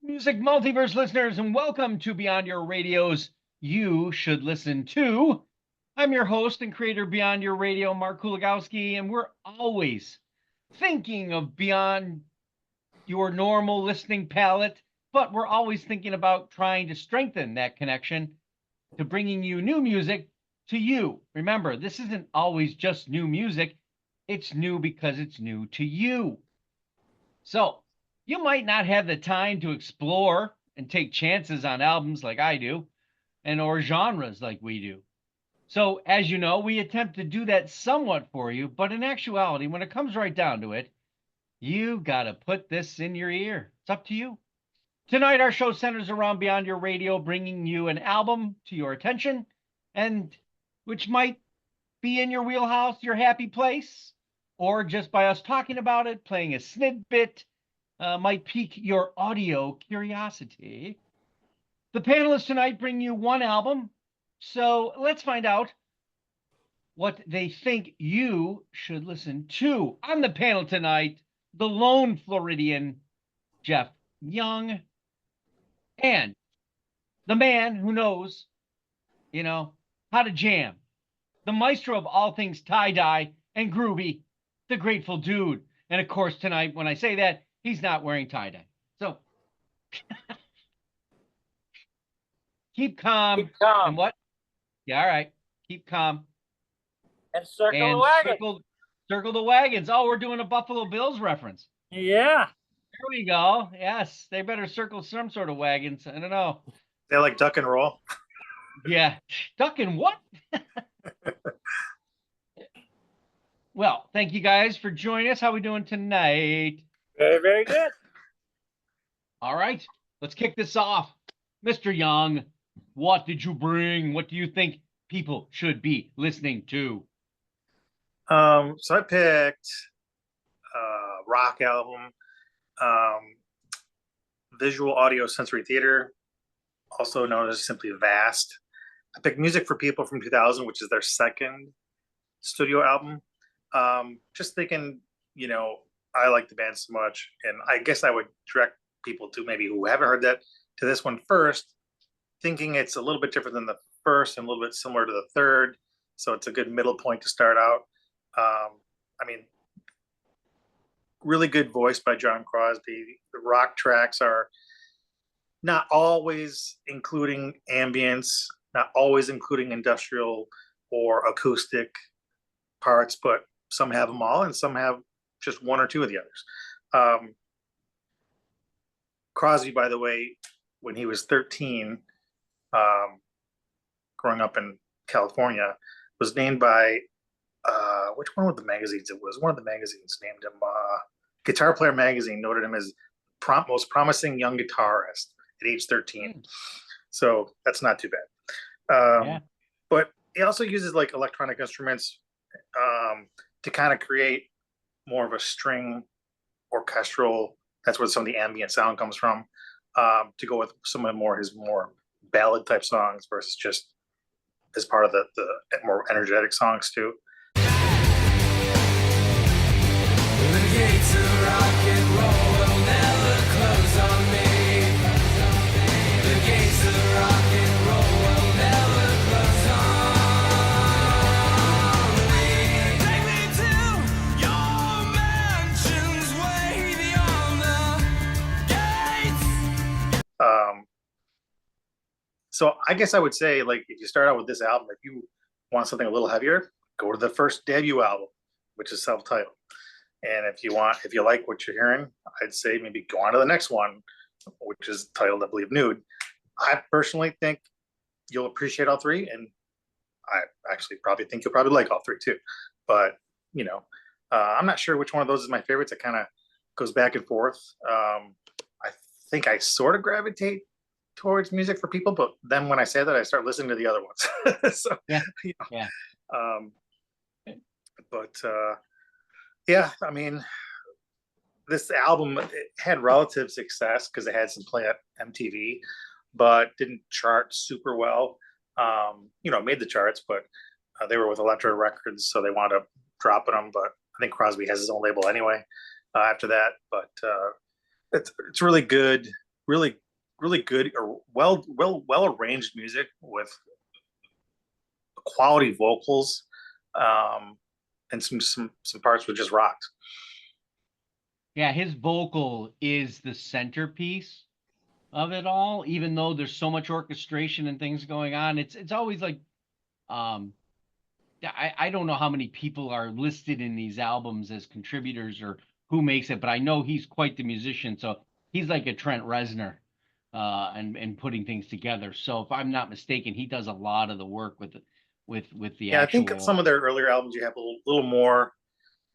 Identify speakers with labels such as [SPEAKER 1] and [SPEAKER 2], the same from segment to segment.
[SPEAKER 1] Music Multiverse listeners, and welcome to Beyond Your Radio's You Should Listen To. I'm your host and creator, Beyond Your Radio, Mark Kulagowski, and we're always thinking of beyond your normal listening palette, but we're always thinking about trying to strengthen that connection to bringing you new music to you. Remember, this isn't always just new music. It's new because it's new to you. So you might not have the time to explore and take chances on albums like I do, and or genres like we do. So as you know, we attempt to do that somewhat for you, but in actuality, when it comes right down to it, you got to put this in your ear. It's up to you. Tonight, our show centers around Beyond Your Radio, bringing you an album to your attention, and which might be in your wheelhouse, your happy place, or just by us talking about it, playing a snidbit, might pique your audio curiosity. The panelists tonight bring you one album, so let's find out what they think you should listen to. On the panel tonight, the lone Floridian, Jeff Young, and the man who knows, how to jam, the maestro of all things tie-dye and groovy, the Grateful Dude. And of course, tonight, when I say that, he's not wearing tie-dye. So keep calm.
[SPEAKER 2] Keep calm.
[SPEAKER 1] And what? Yeah, all right. Keep calm.
[SPEAKER 2] And circle the wagon.
[SPEAKER 1] Circle the wagons. Oh, we're doing a Buffalo Bills reference.
[SPEAKER 2] Yeah.
[SPEAKER 1] There we go. Yes, they better circle some sort of wagons. I don't know.
[SPEAKER 3] They like duck and roll.
[SPEAKER 1] Yeah. Duck and what? Well, thank you guys for joining us. How are we doing tonight?
[SPEAKER 2] Very, very good.
[SPEAKER 1] All right, let's kick this off. Mr. Young, what did you bring? What do you think people should be listening to?
[SPEAKER 3] So I picked a rock album, visual audio sensory theater, also known as simply Vast. I picked Music for People from 2000, which is their second studio album. Just thinking, I like the band so much, and I guess I would direct people to maybe who haven't heard that to this one first, thinking it's a little bit different than the first and a little bit similar to the third. So it's a good middle point to start out. Really good voice by John Crosby. The rock tracks are not always including ambience, not always including industrial or acoustic parts, but some have them all and some have just one or two of the others. Crosby, by the way, when he was 13, growing up in California, was named by which one of the magazines it was? One of the magazines named him, Guitar Player magazine noted him as most promising young guitarist at age 13. So that's not too bad. But he also uses like electronic instruments to kind of create more of a string orchestral. That's where some of the ambient sound comes from, to go with some of his more ballad type songs versus just as part of the more energetic songs too.
[SPEAKER 4] The gates of rock and roll will never close on me. The gates of rock and roll will never close on me. Take me to your mansions way beyond the gates.
[SPEAKER 3] So I guess I would say, like, if you start out with this album, if you want something a little heavier, go to the first debut album, which is self-titled. And if you like what you're hearing, I'd say maybe go on to the next one, which is titled, I believe, Nude. I personally think you'll appreciate all three, and I actually probably think you'll probably like all three too. But I'm not sure which one of those is my favorites. It kind of goes back and forth. I think I sort of gravitate towards Music for People, but then when I say that, I start listening to the other ones. So yeah, I mean, this album, it had relative success because it had some play at MTV, but didn't chart super well. Made the charts, but they were with Elektra Records, so they wound up dropping them. But I think Crosby has his own label anyway after that. But it's really good. really, really good or well arranged music with quality vocals, and some parts were just rocked.
[SPEAKER 1] Yeah, his vocal is the centerpiece of it all, even though there's so much orchestration and things going on. It's always like, I don't know how many people are listed in these albums as contributors or who makes it, but I know he's quite the musician. So he's like a Trent Reznor, and putting things together. So if I'm not mistaken, he does a lot of the work with the
[SPEAKER 3] Yeah,
[SPEAKER 1] actual.
[SPEAKER 3] I think some of their earlier albums you have a little more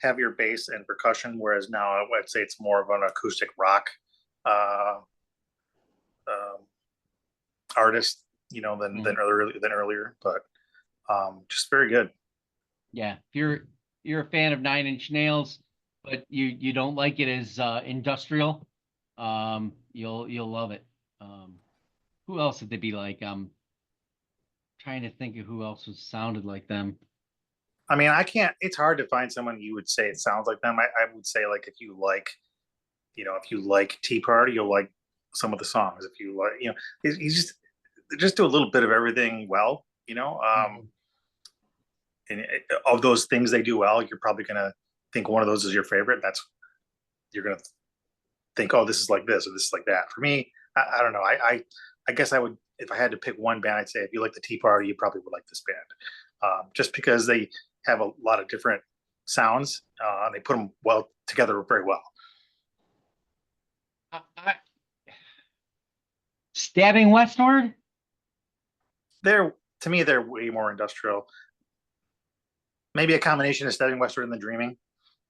[SPEAKER 3] heavier bass and percussion, whereas now I'd say it's more of an acoustic rock uh, artist, than earlier. But just very good.
[SPEAKER 1] Yeah, if you're a fan of Nine Inch Nails, but you don't like it as industrial, you'll love it. Who else would they be like? Trying to think of who else was sounded like them.
[SPEAKER 3] I mean, it's hard to find someone you would say it sounds like them. I would say, like, if you like Tea Party, you'll like some of the songs. If you like, he's just do a little bit of everything well, and of those things they do well, you're probably going to think one of those is your favorite. You're going to think, oh, this is like this or this is like that. For me, I don't know. I guess I would, if I had to pick one band, I'd say if you like the Tea Party, you probably would like this band, just because they have a lot of different sounds, and they put them well together very well.
[SPEAKER 1] Stabbing Westward?
[SPEAKER 3] To me, they're way more industrial. Maybe a combination of Stabbing Westward and The Dreaming,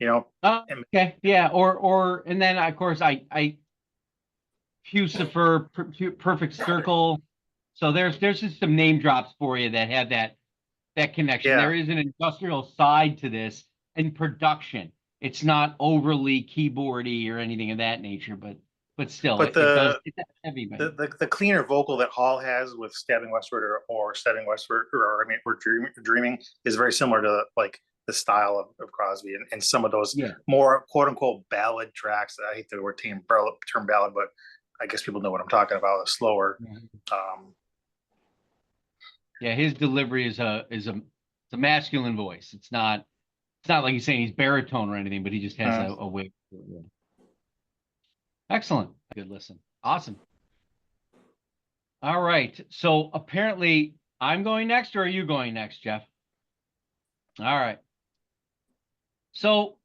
[SPEAKER 1] Okay, yeah, or and then of course I Pucifer, Perfect Circle. So there's just some name drops for you that have that connection.
[SPEAKER 3] Yeah.
[SPEAKER 1] There is an industrial side to this in production. It's not overly keyboardy or anything of that nature, but still,
[SPEAKER 3] But
[SPEAKER 1] it's heavy.
[SPEAKER 3] the cleaner vocal that Hall has with Stabbing Westward or Stabbing Westward, or Dreaming is very similar to like the style of Crosby and some of those more quote unquote ballad tracks. I hate the term ballad, but I guess people know what I'm talking about. Slower.
[SPEAKER 1] Yeah, his delivery is a masculine voice. It's not like he's saying he's baritone or anything, but he just has a way. Excellent. Good listen. Awesome. All right. So apparently I'm going next, or are you going next, Jeff? All right. So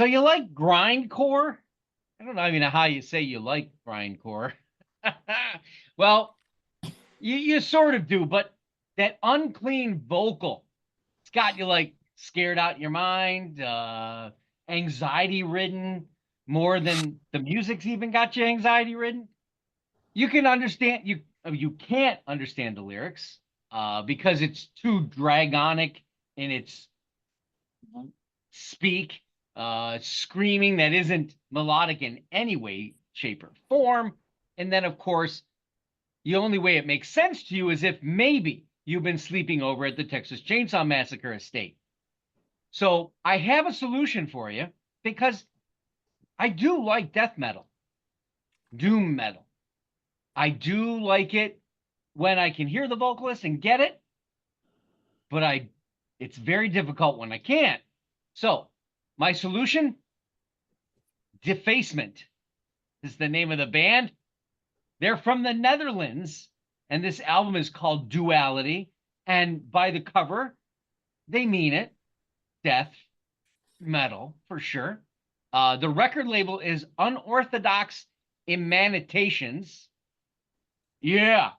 [SPEAKER 1] you like grindcore? I don't even know how you say you like grindcore. Well, you sort of do, but that unclean vocal, it's got you like scared out in your mind, anxiety ridden, more than the music's even got you anxiety ridden. You can understand, you can't understand the lyrics because it's too dragonic in its speak, screaming that isn't melodic in any way, shape, or form. And then, of course, the only way it makes sense to you is if maybe you've been sleeping over at the Texas Chainsaw Massacre estate. So I have a solution for you, because I do like death metal, doom metal. I do like it when I can hear the vocalist and get it, but it's very difficult when I can't. So my solution, Defacement is the name of the band. They're from the Netherlands, and this album is called Duality. And by the cover, they mean it. Death metal, for sure. The record label is Unorthodox Emanations. Yeah.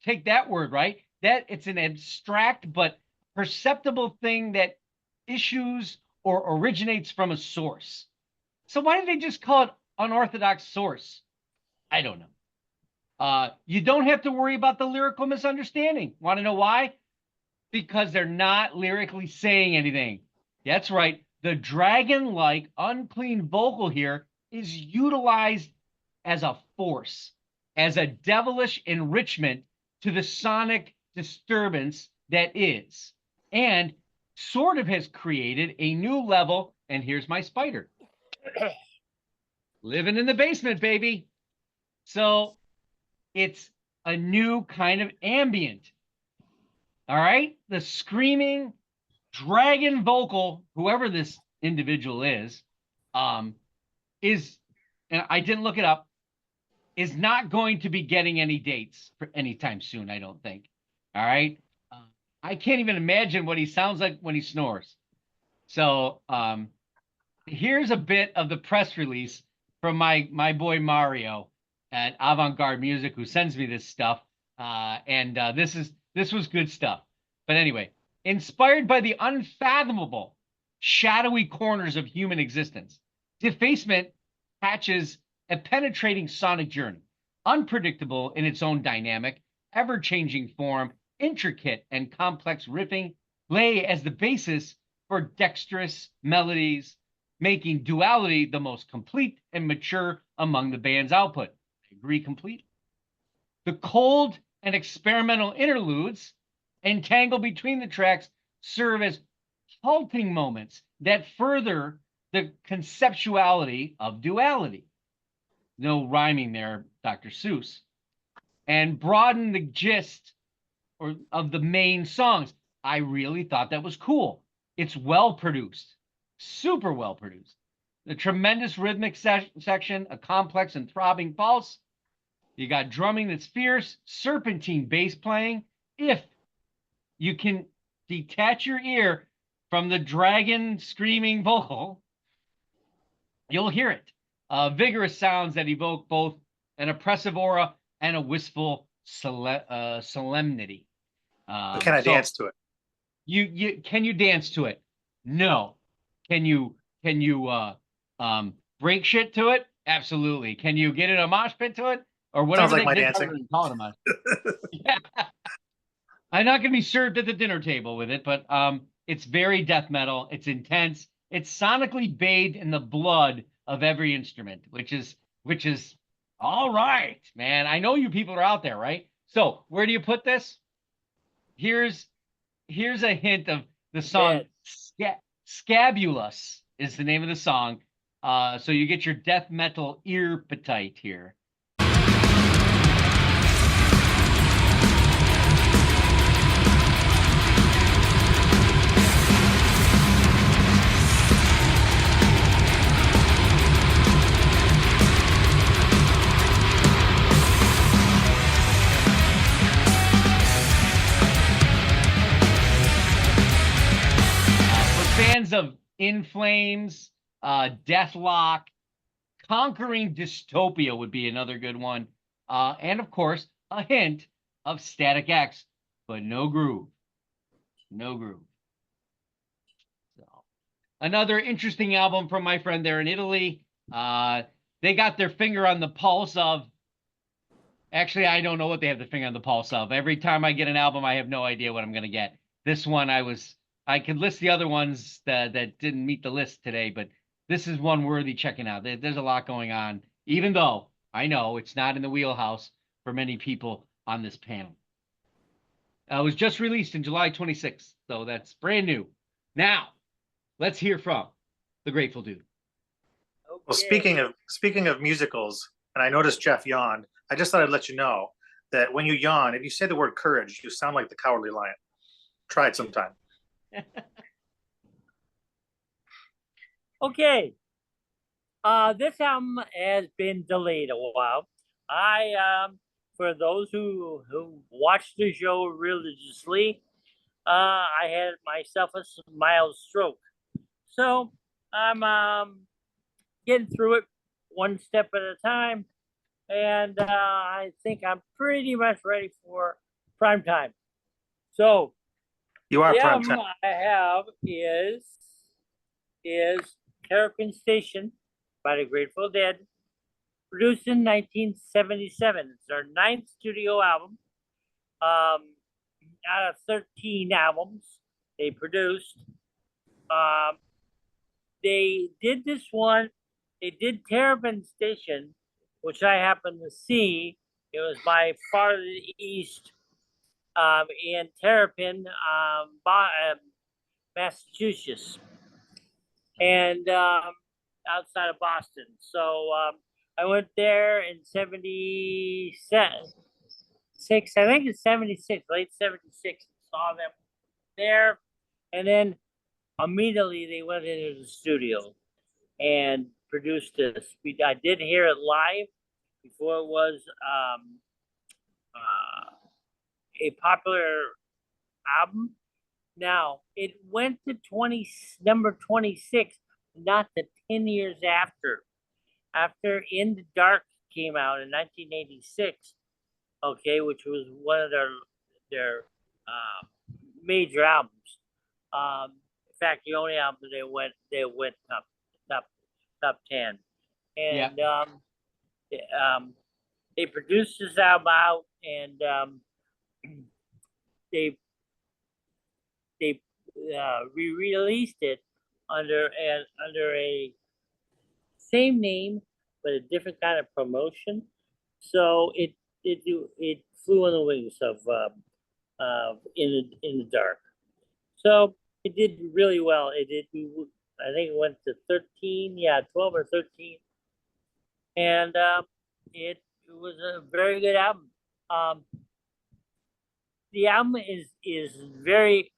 [SPEAKER 1] Take that word, right? That it's an abstract but perceptible thing that issues or originates from a source. So why did they just call it Unorthodox Source? I don't know. You don't have to worry about the lyrical misunderstanding. Want to know why? Because they're not lyrically saying anything. That's right. The dragon-like, unclean vocal here is utilized as a force, as a devilish enrichment to the sonic disturbance that is, and sort of has created a new level. And here's my spider. living in the basement, baby. So it's a new kind of ambient. All right. The screaming dragon vocal, whoever this individual is, and I didn't look it up, is not going to be getting any dates for anytime soon, I don't think. All right. I can't even imagine what he sounds like when he snores. So here's a bit of the press release from my boy Mario at Avant Garde Music, who sends me this stuff. This was good stuff. But anyway, inspired by the unfathomable, shadowy corners of human existence, Defacement hatches a penetrating sonic journey, unpredictable in its own dynamic, ever-changing form, intricate and complex riffing, lay as the basis for dexterous melodies, making Duality the most complete and mature among the band's output. I agree completely. The cold and experimental interludes entangled between the tracks serve as halting moments that further the conceptuality of Duality. No rhyming there, Dr. Seuss. And broaden the gist of the main songs. I really thought that was cool. It's well produced, super well produced. The tremendous rhythmic section, a complex and throbbing pulse. You got drumming that's fierce, serpentine bass playing. If you can detach your ear from the dragon screaming vocal, you'll hear it. Vigorous sounds that evoke both an oppressive aura and a wistful solemnity.
[SPEAKER 3] Can I dance to it?
[SPEAKER 1] Can you dance to it? No. Can you break shit to it? Absolutely. Can you get in a mosh pit to it? Or whatever.
[SPEAKER 3] Sounds like my dancing.
[SPEAKER 1] Call it a mosh pit. Yeah. I'm not going to be served at the dinner table with it, but it's very death metal. It's intense. It's sonically bathed in the blood of every instrument, which is all right, man. I know you people are out there, right? So where do you put this? Here's a hint of the song. Scabulous is the name of the song. So you get your death metal ear appetite here. Fans of In Flames, Deathlock, Conquering Dystopia would be another good one. And of course, a hint of Static X, but no groove. No groove. So, another interesting album from my friend there in Italy. They got their finger on the pulse of. Actually, I don't know what they have the finger on the pulse of. Every time I get an album, I have no idea what I'm going to get. This one, I could list the other ones that didn't meet the list today, but this is one worthy checking out. There's a lot going on, even though I know it's not in the wheelhouse for many people on this panel. It was just released in July 26th, so that's brand new. Now, let's hear from the Grateful Dude.
[SPEAKER 2] Okay.
[SPEAKER 3] Well, speaking of musicals, and I noticed Jeff yawned. I just thought I'd let you know that when you yawn, if you say the word courage, you sound like the Cowardly Lion. Try it sometime.
[SPEAKER 2] Okay. This album has been delayed a while. For those who watch the show religiously, I had myself a mild stroke, so I'm getting through it one step at a time, and I think I'm pretty much ready for prime time. So
[SPEAKER 3] You are
[SPEAKER 2] the
[SPEAKER 3] prime
[SPEAKER 2] album
[SPEAKER 3] time.
[SPEAKER 2] I have is Terrapin Station by the Grateful Dead, produced in 1977. It's their 9th studio album. Out of 13 albums they produced. They did this one. They did Terrapin Station, which I happened to see. It was by far the east in Terrapin, Massachusetts. And outside of Boston. So I went there in '76. I think it's '76, late '76. Saw them there, and then immediately they went into the studio and produced this. I did hear it live before it was a popular album. Now it went to number 26, not the 10 years after. After In the Dark came out in 1986, okay, which was one of their major albums. In fact, the only album they went top 10, and they produced this album out, and they re-released it under a same name but a different kind of promotion. So it flew on the wings of In the Dark. So it did really well. It did. I think it went to 13, 12 or 13, and it was a very good album. The album is very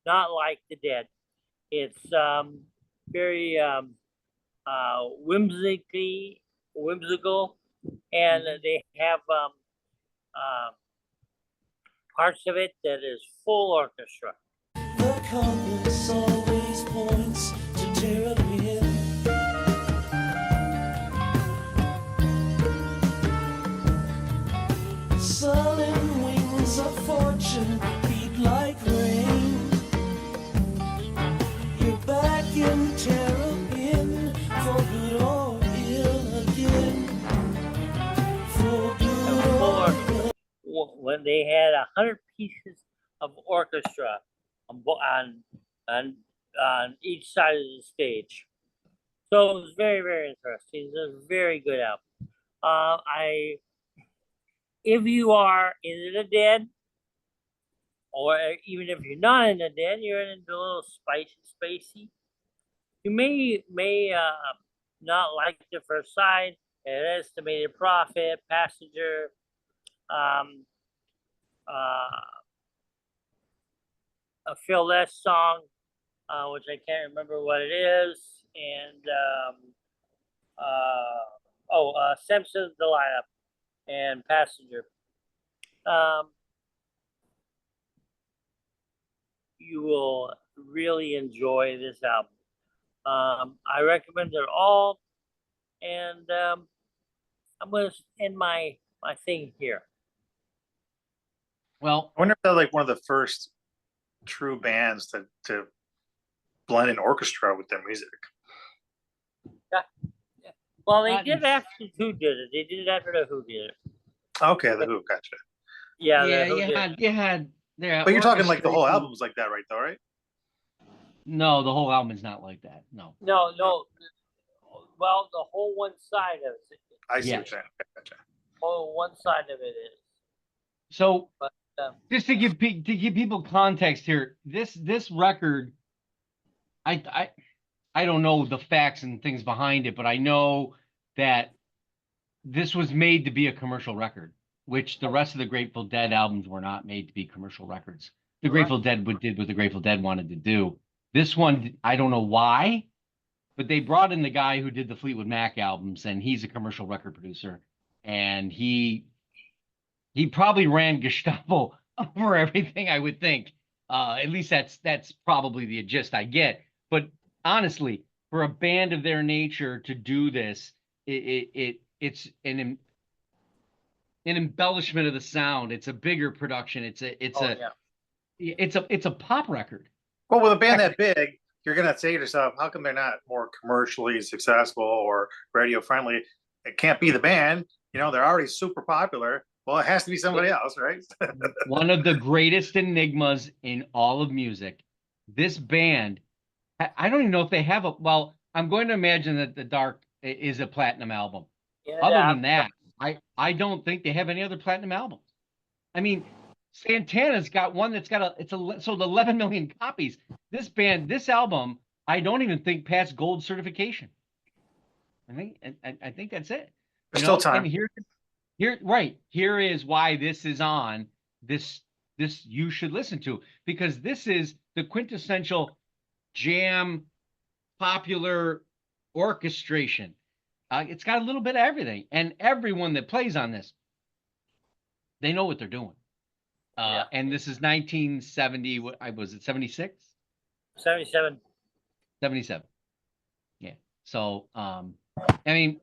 [SPEAKER 2] not like the Dead. It's very whimsical, and they have parts of it that is full orchestra.
[SPEAKER 4] The compass always points to Terrapin. Sullen wings of fortune beat like rain. You're back in Terrapin for good or ill again. For good or ill.
[SPEAKER 2] When they had 100 pieces of orchestra on each side of the stage, so it was very, very interesting. It was a very good album. If you are into the Dead, or even if you're not into the Dead, you're into a little spacey. You may not like the first side. An Estimated Prophet, Passenger, a Phil Les song, which I can't remember what it is, and Simpsons Delilah and Passenger. You will really enjoy this album. I recommend it all, and I'm going to end my thing here.
[SPEAKER 1] Well,
[SPEAKER 3] I wonder if they're like one of the first true bands to blend in orchestra with their music.
[SPEAKER 2] Well, they did after Who did it. They did it after the Who did it.
[SPEAKER 3] Okay, the Who, gotcha.
[SPEAKER 2] Yeah,
[SPEAKER 1] you had.
[SPEAKER 3] But you're talking like the whole album's like that, right? Though, right?
[SPEAKER 1] No, the whole album is not like that. No.
[SPEAKER 2] No. Well, the whole one side of it.
[SPEAKER 3] I see what you're saying. Okay, gotcha.
[SPEAKER 2] Oh, one side of it is.
[SPEAKER 1] So,
[SPEAKER 2] But
[SPEAKER 1] just to give people context here, this record, I don't know the facts and things behind it, but I know that this was made to be a commercial record, which the rest of the Grateful Dead albums were not made to be commercial records. The Grateful Dead did what the Grateful Dead wanted to do. This one, I don't know why, but they brought in the guy who did the Fleetwood Mac albums, and he's a commercial record producer, and he probably ran Gestapo over everything, I would think. At least that's probably the gist I get. But honestly, for a band of their nature to do this, it's an embellishment of the sound. It's a bigger production. It's a pop record.
[SPEAKER 3] Well, with a band that big, you're gonna say to yourself, how come they're not more commercially successful or radio friendly? It can't be the band. You know, they're already super popular. Well, it has to be somebody else, right?
[SPEAKER 1] One of the greatest enigmas in all of music. This band, I don't even know if they have well, I'm going to imagine that The Dark is a platinum album.
[SPEAKER 2] yeah,
[SPEAKER 1] Other than that, I don't think they have any other platinum albums. I mean, Santana's got one that's got sold 11 million copies. This album I don't even think past gold certification. I think that's it.
[SPEAKER 3] There's still time.
[SPEAKER 1] And here is why this is on this you should listen to, because this is the quintessential jam popular orchestration. It's got a little bit of everything, and everyone that plays on this, they know what they're doing. And this is 1970. What was it? 76?
[SPEAKER 2] 77.
[SPEAKER 1] 77. Yeah. So, I mean,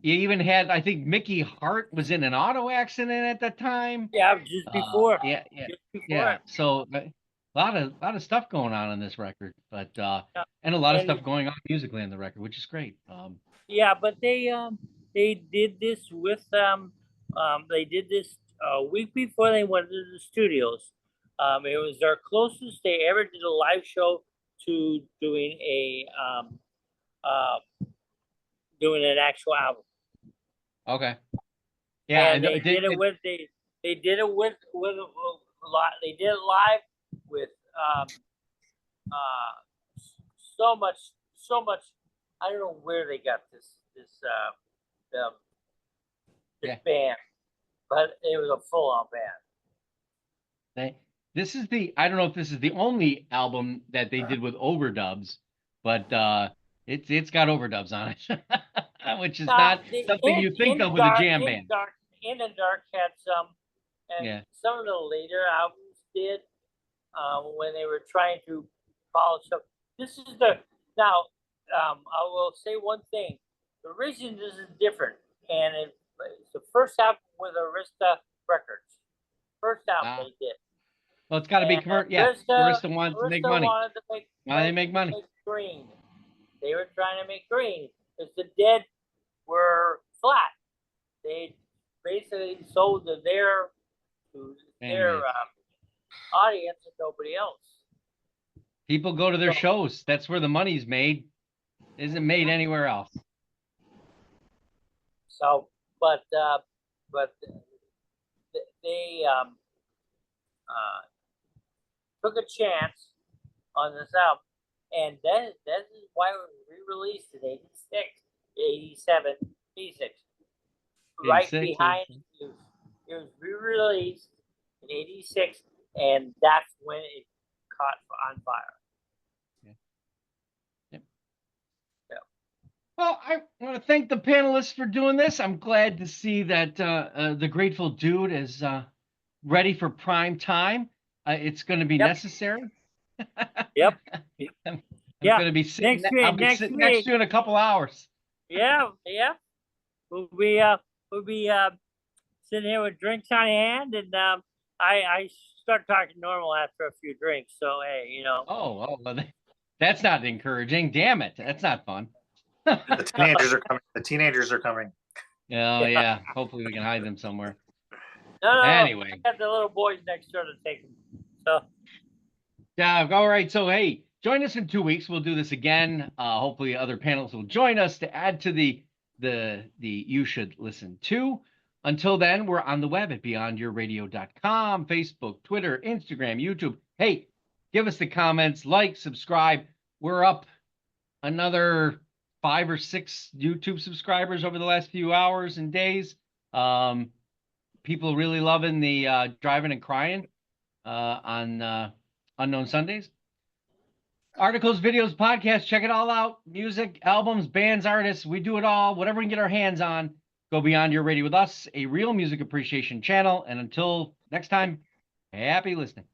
[SPEAKER 1] you even had, I think Mickey Hart was in an auto accident at that time.
[SPEAKER 2] Yeah, just before.
[SPEAKER 1] Yeah.
[SPEAKER 2] Just before.
[SPEAKER 1] Yeah. So a lot of stuff going on this record, but and a lot of stuff going on musically on the record, which is great.
[SPEAKER 2] Yeah, but they did this with they did this a week before they went to the studios. It was their closest they ever did a live show to doing an actual album.
[SPEAKER 1] Okay. Yeah,
[SPEAKER 2] and they did it with a lot. They did it live with so much. I don't know where they got this band, but it was a full-on band.
[SPEAKER 1] This is I don't know if this is the only album that they did with overdubs, but it's got overdubs on it, which is not something you think of with a jam band.
[SPEAKER 2] In the Dark had some, and some of the later albums did when they were trying to polish up. This is now. I will say one thing: the reason this is different, and it's the first album with Arista Records. First album they did.
[SPEAKER 1] Well, it's got to be commercial. Yeah, Arista wanted to make money.
[SPEAKER 2] Why
[SPEAKER 1] they make money?
[SPEAKER 2] Green. They were trying to make green because the Dead were flat. They basically sold to their audience and nobody else.
[SPEAKER 1] People go to their shows. That's where the money's made. It isn't made anywhere else.
[SPEAKER 2] So, but they took a chance on this album, and that is why it was re-released in 86, 87, 86. Right behind it was re-released in 86, and that's when it caught on fire.
[SPEAKER 1] Well, I want to thank the panelists for doing this. I'm glad to see that the Grateful Dude is ready for prime time. It's going to be necessary.
[SPEAKER 2] Yep.
[SPEAKER 1] I'm going to be sitting next to you in a couple hours.
[SPEAKER 2] Yeah. We'll be sitting here with drinks on hand, and I start talking normal after a few drinks. So hey,
[SPEAKER 1] Oh, well, that's not encouraging. Damn it, that's not fun.
[SPEAKER 3] The teenagers are coming.
[SPEAKER 1] Oh yeah. Hopefully we can hide them somewhere.
[SPEAKER 2] No.
[SPEAKER 1] Anyway,
[SPEAKER 2] I got the little boys next door to take them. So.
[SPEAKER 1] Yeah. All right. So hey, join us in 2 weeks. We'll do this again. Hopefully other panels will join us to add to the You Should Listen To. Until then, we're on the web at beyondyourradio.com, Facebook, Twitter, Instagram, YouTube. Hey, give us the comments, like, subscribe. We're up another 5 or 6 YouTube subscribers over the last few hours and days. People really loving the driving and crying on Unknown Sundays. Articles, videos, podcasts, check it all out. Music, albums, bands, artists, we do it all. Whatever we can get our hands on. Go Beyond Your Radio with us, a real music appreciation channel. And until next time, happy listening.